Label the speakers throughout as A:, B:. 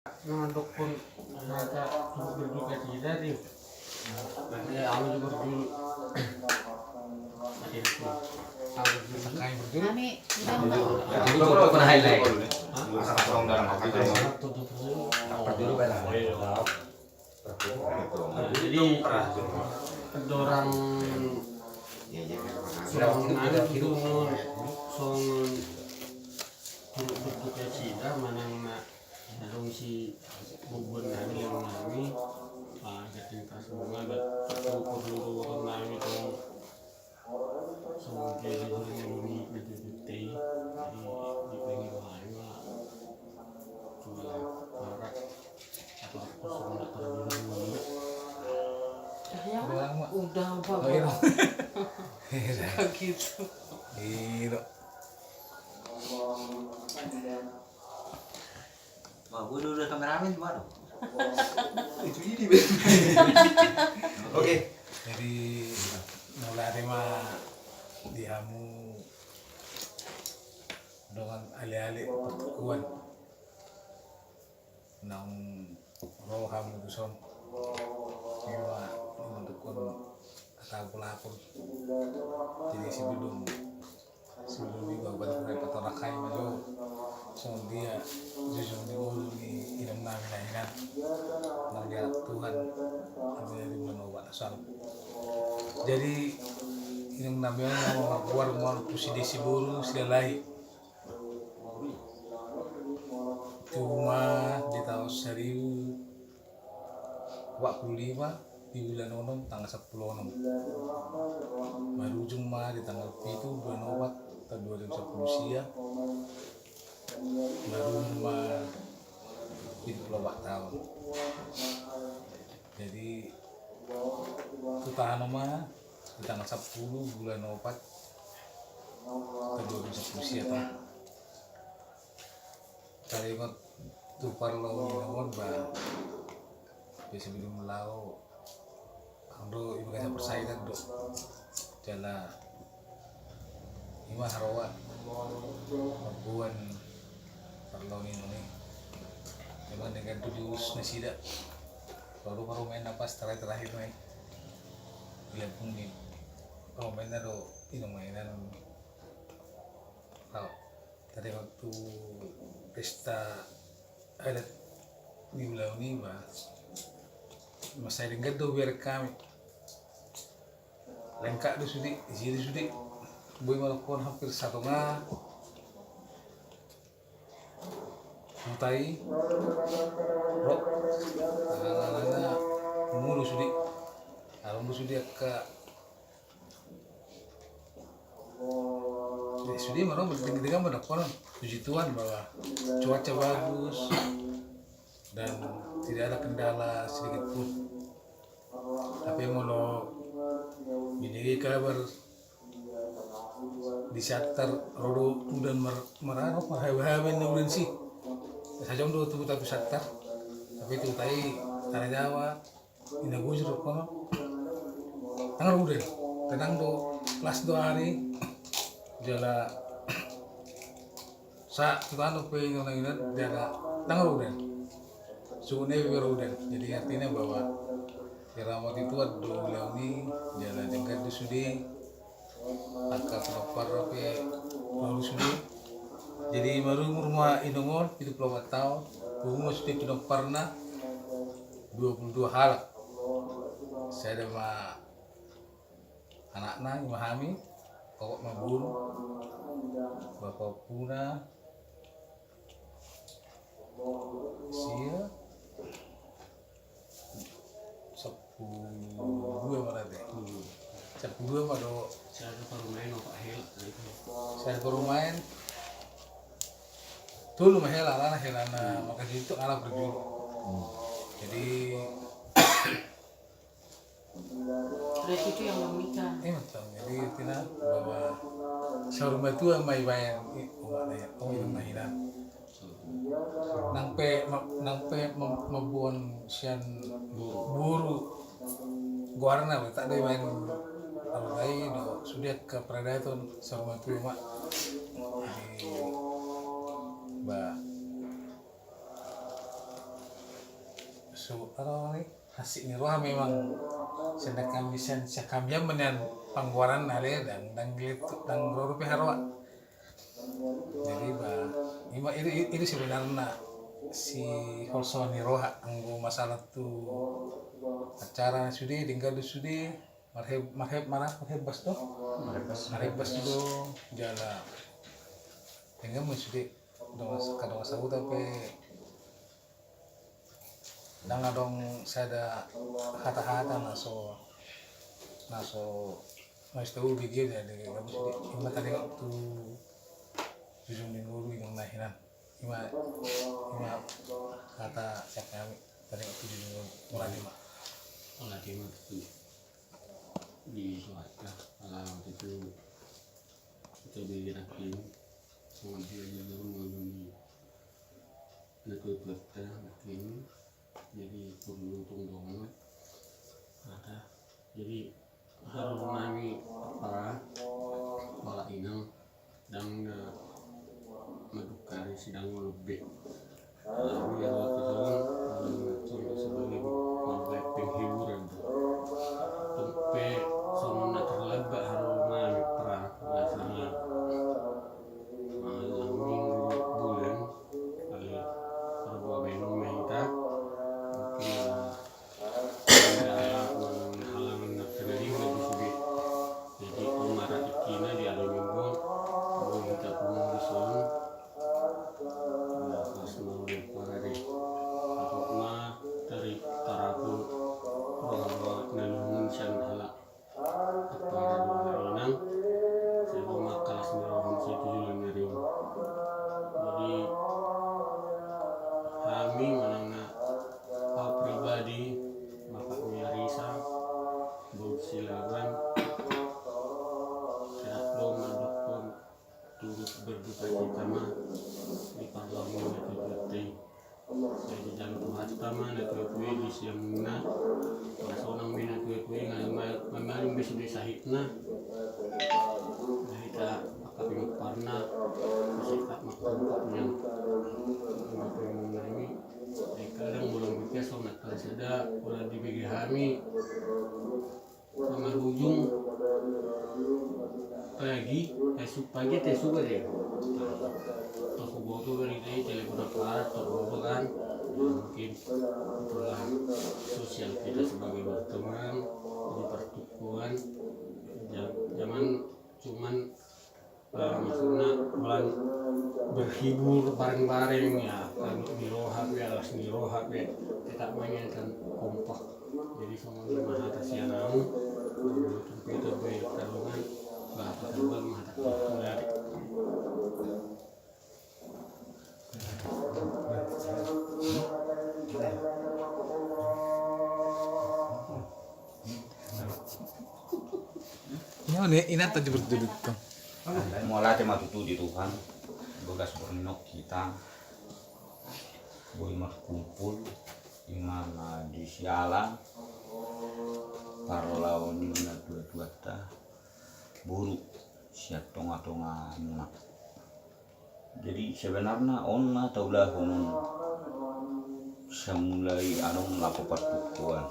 A: Untuk pun mereka berduka cita nih. Nanti aku juga berdulu. Aku
B: Sakay berdulu.
C: Kami udah
D: Itu pernah highlight.
A: tutup dulu.
D: Berdulu kan.
A: Jadi ada orang ada itu son berduka cita mana lalu si bubur nami yang nami gating tas bunga perlu nami itu semua jadi bumi itu putih jadi dipengen bahaya cuma marah atau semua terjadi dulu
C: ya udah apa
B: Oh iya.
C: gitu.
B: Iya.
D: Wah, gue udah kameramen mana? Itu ini. Oke.
B: Jadi mulai mah dihamu dengan alih-alih pertukuan nang roh hamu duson iwa untuk kata pelakon. Jadi sebelum iba bantu repot orang kaya maju so dia jujur di ilmu namin nang dia Tuhan kami dari menolak asal. Jadi yang namanya mau keluar mau pusi desi buru sudah lahi cuma di tahun 1045 di bulan Onom tanggal 10 Onom baru ujung mah di tanggal itu bulan Obat tahun 2010 sia baru mah di Pulau tahun. Jadi itu tahan mah di tanggal 10 bulan Obat tahun 2010 sia tahun kali ingat tuh parlo ngomong bah biasa belum melau ando ibu kasih persaingan dok jala ima harawa mabuan parlo ini memang dengan tujuh nasida baru main apa terakhir nih bilang pun nih kalau main do ini mainan kalau tadi waktu pesta adat di bulan ini masa dengan do biar kami lengkap do sudi jadi sudi boy melakukan hampir satu ngah mutai rok karena mulu sudi alam do sudi ke sudi mana bertinggi-tinggi melakukan puji Tuhan bahwa cuaca bagus dan tidak ada kendala sedikit pun. Tapi mau binigi kabar di sekitar rodo udan merano hahawen udan sih. Saja untuk tuh tapi sekitar tapi itu tadi tanah Jawa ini gujur kono. Tangan udan tenang do kelas 2 hari jala sa tuan pe ngono jala tangan udan. Sune berudan, jadi artinya bahwa keramat itu ada leoni jalan jengkat di sudi, angka pelopar apa lalu sudi. Jadi baru rumah indongol itu pelopar tahun, bunga sudi pelopar na 22 hal. Saya ada mah anaknya memahami, pokok mabur, bapak puna, sia. 10 mana deh? 10 mana do?
A: Saya ada perumahan Pak Hel itu.
B: Saya perumahan. Tuh lu mahal ala helana makanya itu ala berjuru. Jadi
C: Terus itu yang menikah.
B: betul. Jadi tina bahwa showroom itu mai bayang mana ya? Oh yang mahiran. Nangpe membuat sian buru guarna tak ada main kalau lain do sudah ke predator sama prima di ba so ano ni hasik ni roha memang sedang bisa kami menen pangguaran nale dan gitu dan rupi harwa jadi ba itu sebenarnya si Holson ni roha anggo masalah tu acara sudah tinggal sudah marheb bas tu marheb bas tu jala tinggal sudah kadang sabu tapi dong sada hata-hata naso mas tahu video dari kamu sudah ima tadi waktu jujung minggu yang lahiran ima kata siap kami tadi waktu jujung mulai lima
A: itu di suara alam itu bikin akhir kemudian juga mengalami nekut akhir jadi beruntung banget ada jadi harus nami apa bala inang dan medukari sidang lebih lalu yang waktu itu sebagai membuat penghiburan sampai semua terlebak harus nami perang biasanya malam minggu bulan kali perbuah benung mehita jadi umara ikina di ada minggu mau kita pulang di sana pas mau hari aku mah dari taraku orang nalungun san halak apa ada inang saya mau makan sembilan saya tujuan dari jadi kami menangna hal pribadi bapaknya Risa Silaban sehat dong mendukung turut berduka cita mah di parlamen itu saya di jalan Tuhan mah itu di siang muna masonang bina itu ngamal bisa disahitna kita akaping parna sikat makan yang ini kadang belum pikir sonat kalsada ulah di kami sama ujung pagi esok deh toko boto dari telepon aparat toko kan mungkin itulah sosial kita sebagai berteman di pertukuan zaman cuman maksudnya bulan berhibur bareng-bareng ya kan mirohak ya alas mirohak ya kita mainkan kompak jadi semua lima atas yang mau komputer baik kalungan bahasa dua mata dari
B: ini tadi berduduk tuh
E: mulai tema tutu di Tuhan bekas bernok kita boy mah kumpul imana di sialan parlawan na dua ta buru siap tonga munak jadi sebenarnya onna taulah honun semulai anong lapo pertukuan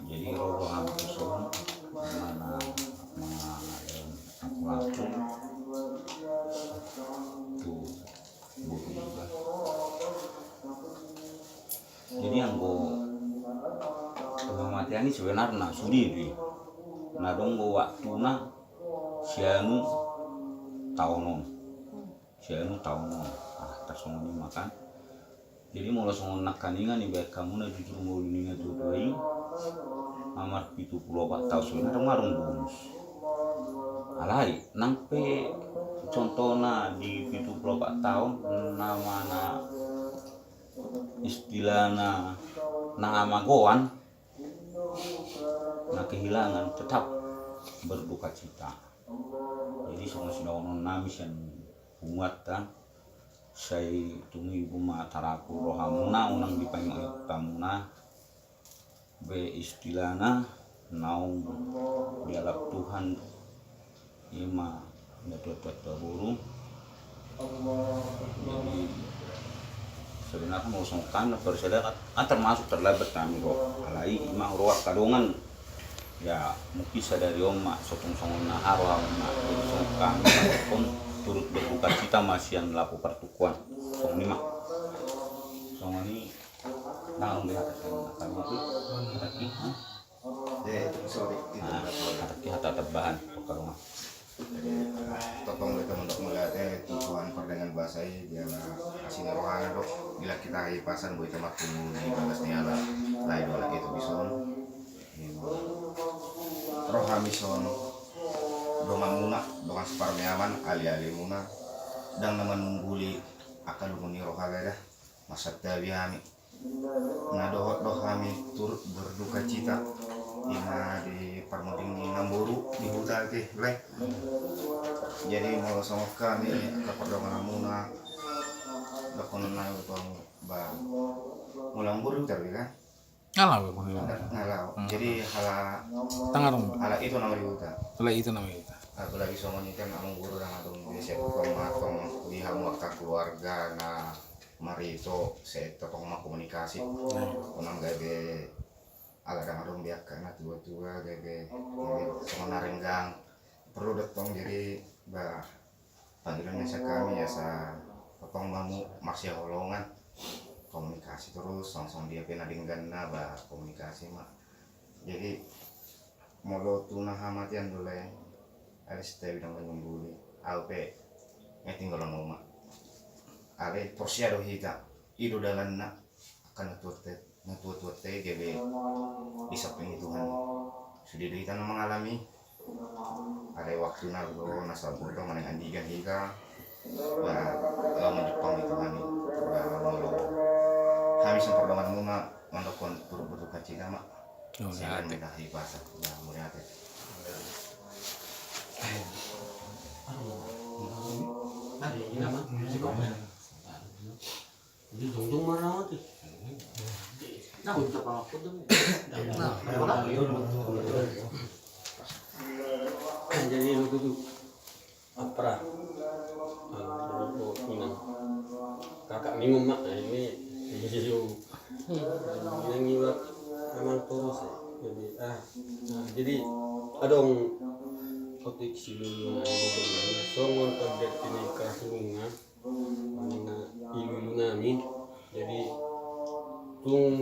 E: jadi roh hampuson mana aku tuh buku juga jadi anggo pengamatian ini sebenarnya sendiri nah dong waktu na sianu tahunon tersongoni makan jadi mau langsung nakaningan nih baik kamu na jujur mau dunia jodohi amar pitu pulau tahun sebenarnya marung bonus alai nampe contohnya di pitu pulau tahun namana istilahna nangamagoan nah kehilangan tetap berduka cita jadi semua sinonon namis yang muatan saya tumi ibu mataraku rohamuna unang dipanggil tamuna be istilahna naung dialog Tuhan ima dapat burung jadi sebenarnya mau songkan perseda kan termasuk terlibat kami roh alai imang roh kadongan ya mungkin sadari oma sotong songon nahar roh ma songkan pun turut berduka cita masih yang laku pertukuan song lima song ini nah lihat akan itu tapi
F: sorry itu
E: tapi hata terbahan kalau
F: totong kita untuk melihatnya Tuhan perdengan bahasa dia kasih rohana dok bila kita pasan boleh temak di bagas nyala lain dola itu bison rohami son dongan muna dongan separme aman ali muna dan nama nungguli akan lumuni rohana dah masa tabiami nah doh kami turut berduka cita ina di parmoding di Namburu di hutan ke leh jadi mau sama kami keperdongan muna lakon na utang ba mulang buru tapi kan
B: ngalau ko niya
F: ngalau jadi
B: tangarong
F: hala itu nama di hutan
B: wala itu namanya kita
F: aku lagi sama nyikan among guru dan atong biasa matong di waktu keluarga na marito sa totong komunikasi kunang gabe agak ada biak karena tua gabe sama narenggang perlu datang jadi bah panggilan sa kami ya sa totong mamu masih holongan komunikasi terus langsung dia penadinggan na bah komunikasi mak jadi molo tunah hamatian dulu ya ada setiap bidang menyembuli alpe yang tinggal mak ale porsiado hita ido dalan na akan natuat-tuat gebe bisa penghitungan sudah kita mengalami ada waktu nago nasa punto manang andigan hika menjepang hitungan ini molo kami sempurnakan muna mandokon turut berduka cita mak saya minta hibasa ya mulia teh
A: Jadi dong marah mati.
D: Nah, untuk apa pun tuh.
A: Jadi lu tuh apa? Aku minang kakak minum mak ini jadi yang ngiwat emang terus jadi jadi adong kotik silulungan songon pada ini kasunga mana ilulungan jadi tung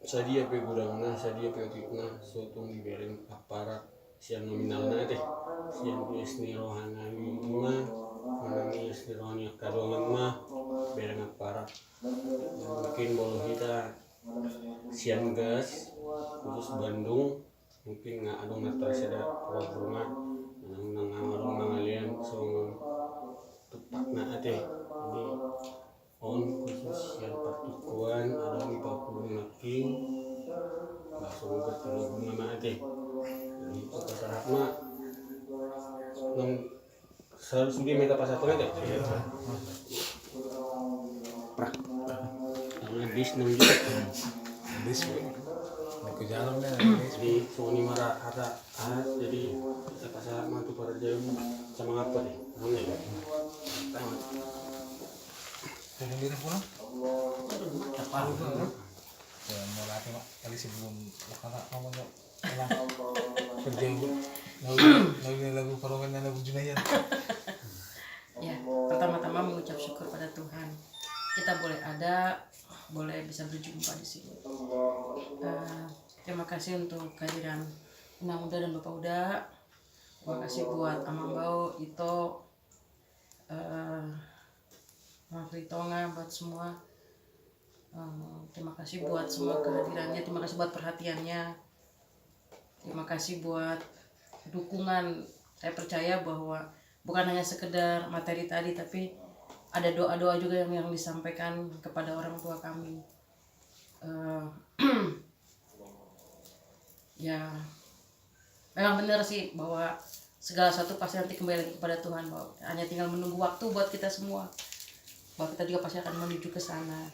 A: sadia pe gudangna sadia pe otikna sotung diberen aparat sian nominalna teh sian isni rohana mima manani isni rohani kadongan mah beren aparat mungkin bolo kita sian gas khusus Bandung mungkin nggak ada ngetar ada programnya nang ngalian song tepat na ate ini on khusus yang pertukuan ada di Papua naking langsung bertemu nama ate jadi itu kasarapna nang selalu sudah minta pasatnya deh bis 6 juta
B: bis ke jalan deh
A: jadi Sony marah ada jadi kita pasar mantu para jauh sama apa deh namanya ya
B: pengen diri pulang ya mau latih mak kali sebelum karena kamu nggak kerja lagu parokannya lagu Junayan
C: Ya, pertama-tama mengucap syukur pada Tuhan. Kita boleh bisa berjumpa di sini. Terima kasih untuk kehadiran Inang Uda dan Bapak Uda. Terima kasih buat Amang Bau, Ito, Mas Ritonga, buat semua. Terima kasih buat semua kehadirannya. Terima kasih buat perhatiannya. Terima kasih buat dukungan. Saya percaya bahwa bukan hanya sekedar materi tadi, tapi ada doa-doa juga yang disampaikan kepada orang tua kami. Ya, memang benar sih bahwa segala sesuatu pasti nanti kembali lagi kepada Tuhan. Bahwa hanya tinggal menunggu waktu buat kita semua. Bahwa kita juga pasti akan menuju ke sana.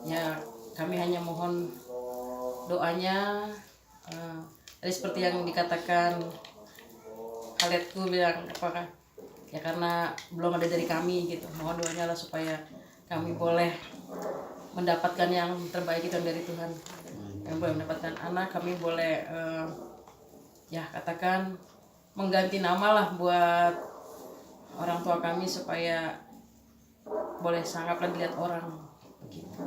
C: Ya, kami hanya mohon doanya. Tadi seperti yang dikatakan Khaledku bilang apakah ya karena belum ada dari kami gitu, mohon doanya lah supaya kami boleh mendapatkan yang terbaik itu dari Tuhan. Kami boleh mendapatkan anak, kami boleh ya katakan mengganti nama lah buat orang tua kami supaya boleh sangatlah dilihat orang begitu.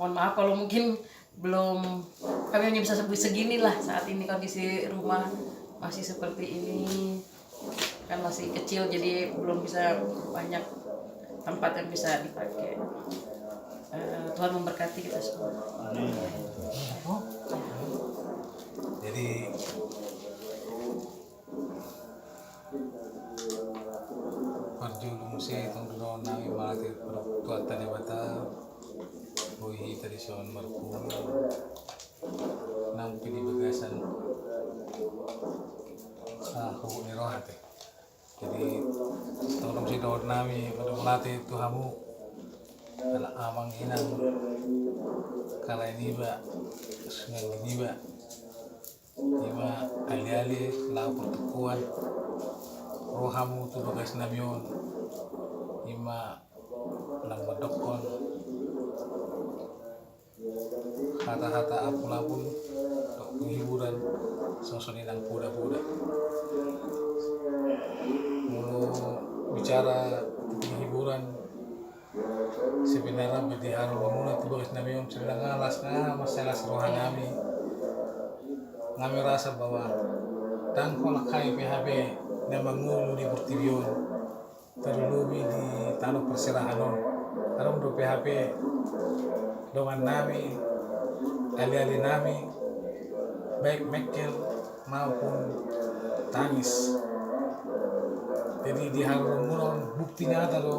C: Mohon maaf kalau mungkin belum kami hanya bisa sebut segini lah saat ini, kondisi rumah masih seperti ini kan, masih kecil jadi belum bisa banyak tempat yang bisa dipakai. Tuhan memberkati kita semua.
B: Jadi parjulu musi tong dono nami malati tua tadi bata bohi tadi soal marpu nang pidi bagasan aku ni rohate. Jadi tong si dono nami pada malati Tuhamu ala amang inang kala ini ba sungai ini ba ima ali-ali lau pertukuan rohamu tu bagas namion ima lambadokon hata-hata apun-apun untuk penghiburan sosok nang kuda-kuda mulu bicara penghiburan sebenarnya bidiharo mamuna tu bagas namion sedang alas masalah rohanami kami rasa bahwa tangkol kai PHB na mangulu di Pertibion terlebih di tanah perserahan arong do PHB dengan nami ali-ali nami baik Mekel maupun Tangis. Jadi di harumulon bukti nyata do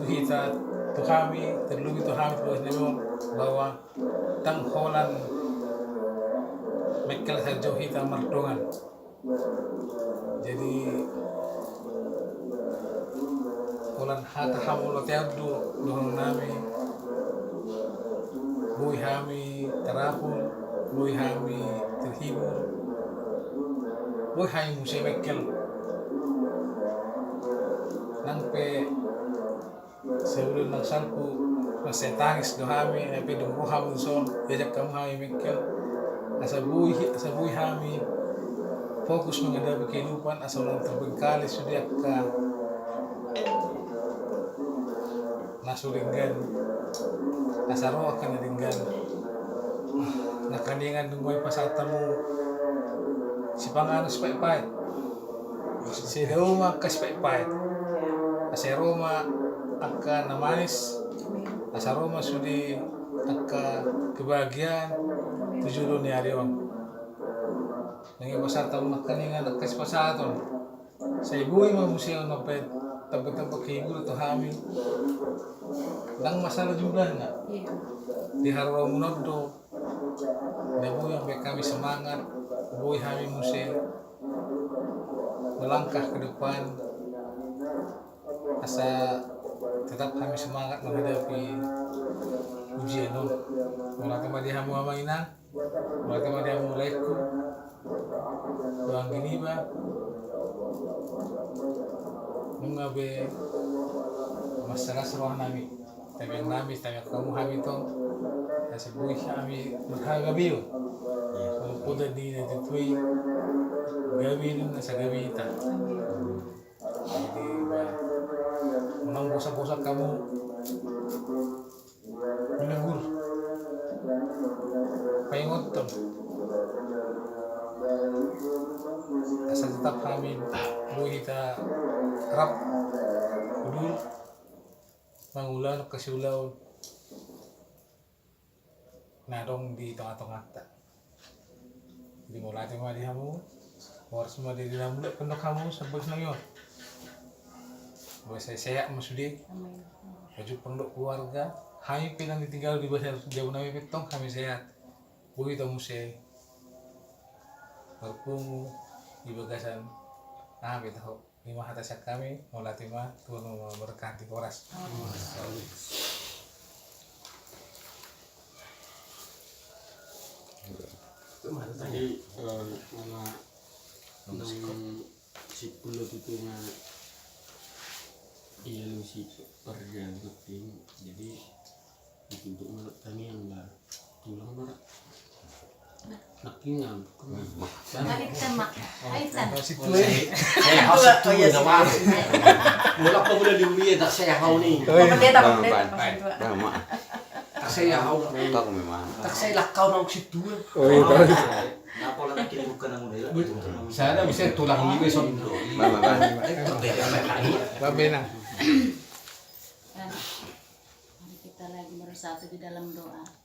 B: kita tu kami terlebih tu kami terus bahwa tangkolan Mekel saja kita merdongan. Jadi kolan hata hamulo tiadu dohon nami bui kami terapun bui kami terhibur bui kami musik Mekel nangpe sebelum nang salku masih tangis dohami tapi dong roham son diajak kamu kami Mekel asa bui kami fokus menghadapi kehidupan asal orang terbengkalai sudah ke nasuringgan asa roh akan ringgan nakaningan dungoy pasatamu si pangano si pait si Roma kas pait asa Roma akan namanis asa Roma sudi akan kebahagiaan tujuh ni arion nangi pasatamu nakaningan kas pasaton sa ibuy mo museo no pet tempat-tempat kehibur atau hamil lang masalah jumlahnya di harwa munodo nebu yang baik kami semangat boy kami musik melangkah ke depan asa tetap kami semangat menghadapi ujian mulai kemadi hamu amaina mulai kemadi hamu leku doang gini ba mengabe masalah seruah nami tapi nami tapi kamu kami to sebuah kami berharga bio udah di netui gabi dan nasa gabi ta jadi menang bosak-bosak kamu menegur pengot to asal tetap kami boleh kita rap udul mangulan kasiulaw nadong di tengah-tengah tak jadi mulai tema di kamu harus semua di dalam mulut penuh kamu sebut nangyo boleh saya sehat masudi baju penduk keluarga kami pinang ditinggal di bawah jauh nami petong kami sehat boleh tamu saya berpungu di bagasan kita lima atas kami melatih mah Tuhan memberkati koras.
A: Tadi nama 10 itu mah ilusi perjalanan penting. Jadi untuk menurut kami yang lah tulang mana nakingan
G: Balikan mak. Aitan.
D: Saya harus itu nama. Mula pa mula diuwi tak saya hau ni.
C: Pendeta,
E: Bang,
C: pendeta,
E: Bang.
C: masih dua.
E: Bang, mak.
D: Tak saya hau.
E: Kau memang.
D: Tak saya lakau nang situ.
B: Oh iya.
D: Napa lang kinukuha ng mula.
B: Sana bisa tulang ini besok.
E: Bang, bang.
B: Babe na.
G: Dan mari kita lagi bersatu di dalam doa.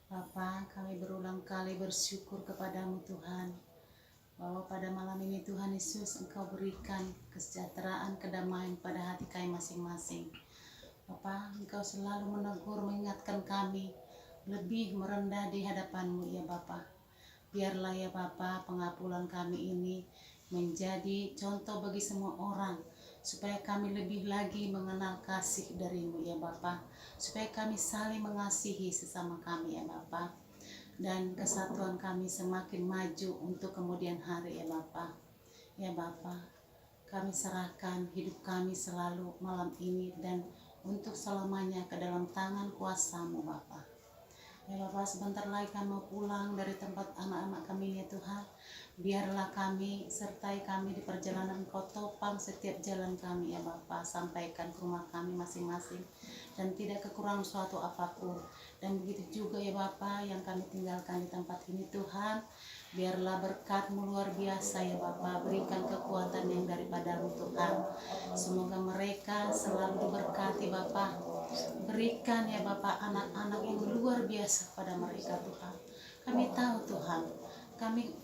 G: Bapa, kami berulang kali bersyukur kepadamu Tuhan, bahwa pada malam ini Tuhan Yesus Engkau berikan kesejahteraan, kedamaian pada hati kami masing-masing. Bapa, Engkau selalu menegur, mengingatkan kami lebih merendah di hadapan-Mu ya Bapa. Biarlah ya Bapa, pengakuan kami ini menjadi contoh bagi semua orang, supaya kami lebih lagi mengenal kasih dari-Mu ya Bapa, supaya kami saling mengasihi sesama kami ya Bapa, dan kesatuan kami semakin maju untuk kemudian hari ya Bapa. Ya Bapa, kami serahkan hidup kami selalu malam ini dan untuk selamanya ke dalam tangan kuasa-Mu Bapa. Ya Bapa, sebentar lagi kami mau pulang dari tempat anak-anak kami ini ya Tuhan. Biarlah kami sertai kami di perjalanan Engkau topang setiap jalan kami ya Bapa, sampaikan ke rumah kami masing-masing dan tidak kekurangan suatu apapun. Dan begitu juga ya Bapa yang kami tinggalkan di tempat ini Tuhan, biarlah berkat-Mu luar biasa ya Bapa, berikan kekuatan yang daripada-Mu Tuhan. Semoga mereka selalu diberkati Bapa, berikan ya Bapa anak-anak yang luar biasa pada mereka Tuhan. Kami tahu Tuhan, kami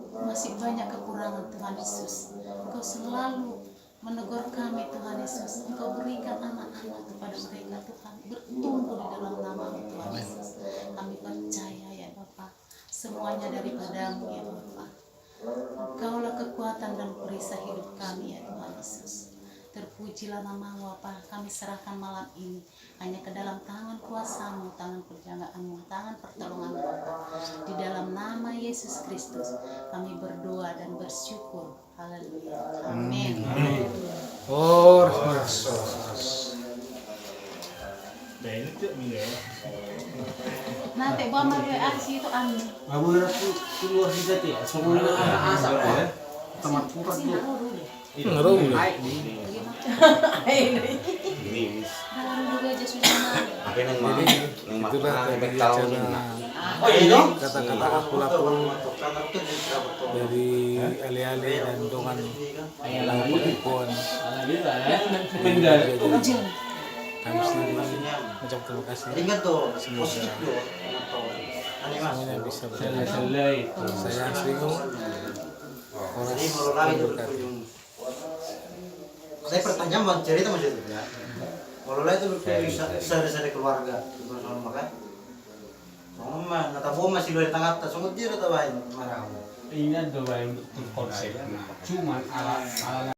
G: masih banyak kekurangan Tuhan Yesus. Engkau selalu menegur kami Tuhan Yesus. Engkau berikan anak-anak kepada mereka Tuhan, bertumbuh di dalam nama-Mu Tuhan Yesus. Kami percaya ya Bapa, semuanya daripada-Mu ya Bapa. Engkaulah kekuatan dan perisai hidup kami ya Tuhan Yesus. Terpujilah nama-Mu Bapa, kami serahkan malam ini hanya ke dalam tangan kuasa-Mu, tangan perjagaanmu, tangan pertolongan-Mu Bapa. Di dalam nama Yesus Kristus kami berdoa dan bersyukur. Haleluya. Amin.
B: Oh,
G: Nanti bawa Maria aksi itu anu.
D: Kamu na keluar kita ti. Semua na asa ko. Tamat purat
G: Sini
D: ko.
G: dulu.
B: ngaruh ya.
G: Dalam juga aja sudah mau.
E: Apa yang mau? Yang mau
B: Itulah
E: tahu
B: tadi
E: tahu
B: acara
E: ini.
D: Oh iya.
B: kata-kata aku-aku dari alih-alih dan dongan pengikuan.
A: Pindah.
B: Kami sendiri mengucap terima kasih.
D: Ingat tuh, positif tuh. Ani mas.
B: Semuanya bisa berjalan.
A: Selesai itu.
B: Saya Asringo. Horas
D: Ini kalau lagi
B: berkati.
D: saya pertanyaan cerita masih itu ya. Kalau lain itu sehari-hari keluarga, bersama makan. Mama, nata bo masih luar tengah tak sungguh dia tahu marah.
A: Ini adalah yang konsep. Cuman ala